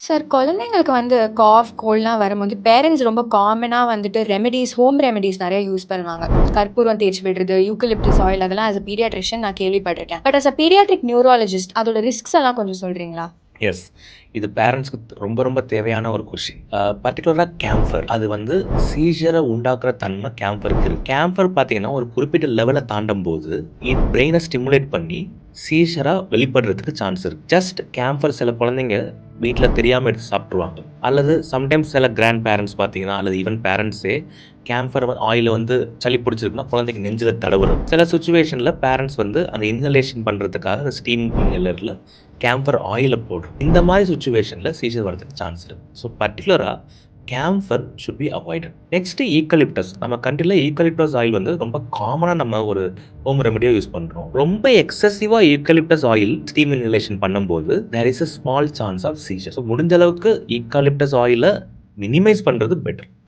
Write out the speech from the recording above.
Sir குழந்தைங்களுக்கு cough, கோல்ட்லாம் வரும்போது parents ரொம்ப காமனா ஹோம் ரெமெடிஸ் நெறைய யூஸ் பண்ணுவாங்க. கற்பூரம் தேய்ச்சு விடுறது, யூக்கலிப்டஸ் ஆயில் அதெல்லாம் ஆஸ் அ பீடியாட்ரிஷியன் நான் கேள்விப்பட்டுருக்கேன். But as a paediatric neurologist அதோட ரிஸ்க்ஸ் எல்லாம் கொஞ்சம் சொல்றீங்களா? எஸ். இது பேரண்ட்ஸ்க்கு ரொம்ப ரொம்ப தேவையான ஒரு கொஸ்டின். பர்ட்டிகுலரா கேம்ஃபர். அது சீஷர உண்டாக்குற தன்மை கேம்ஃபருக்கு இருக்கு. கேம்ஃபர் பார்த்தீங்கன்னா, ஒரு குறிப்பிட்ட லெவல தாண்டும்போது, பிரெயின ஸ்டிமுலேட் பண்ணி சீஷரா வெளிப்படுறதுக்கு சான்ஸ் இருக்கு. ஜஸ்ட் கேம்ஃபர் சில குழந்தைங்க வீட்ல தெரியாம எடுத்து சாப்ட்டுருவாங்க. அல்லது சம்டைம்ஸ் சில கிராண்ட் பேரண்ட்ஸ் பார்த்தீங்கன்னா, அல்லது ஈவன் பேரண்ட்ஸே கேம்ஃபர் ஆயில சளி பிடிச்சிருக்குன்னா, குழந்தைக்கு நெஞ்சில தடவுறது. சில சிச்சுவேஷன்ல பேரண்ட்ஸ் அந்த இன்ஹலேஷன் பண்றதுக்காக ஸ்டீம் இன்ஹேலர்ல கேம்ஃபர் ஆயில போடுறோம். இந்த மாதிரி சிச்சுவேஷன்ல சீசர் வரதுக்கு சான்ஸ் இருக்கு. ஸோ பர்ட்டிகுலரா camphor should be avoided. Next eucalyptus. நம்ம கண்ட்ரில ஈக்கலிப்டஸ் ஆயில் ரொம்ப காமனா நம்ம ஒரு ஹோம் ரெமடியா யூஸ் பண்றோம். ரொம்ப எக்ஸசிவா ஈக்கலிப்டஸ் ஆயில் ஸ்டீம் இன்ஹலேஷன் பண்ணும்போது there is a small chance of seizure. So முடிஞ்ச அளவுக்கு ஈக்காலிப்டஸ் ஆயில மினிமைஸ் பண்றது பெட்டர்.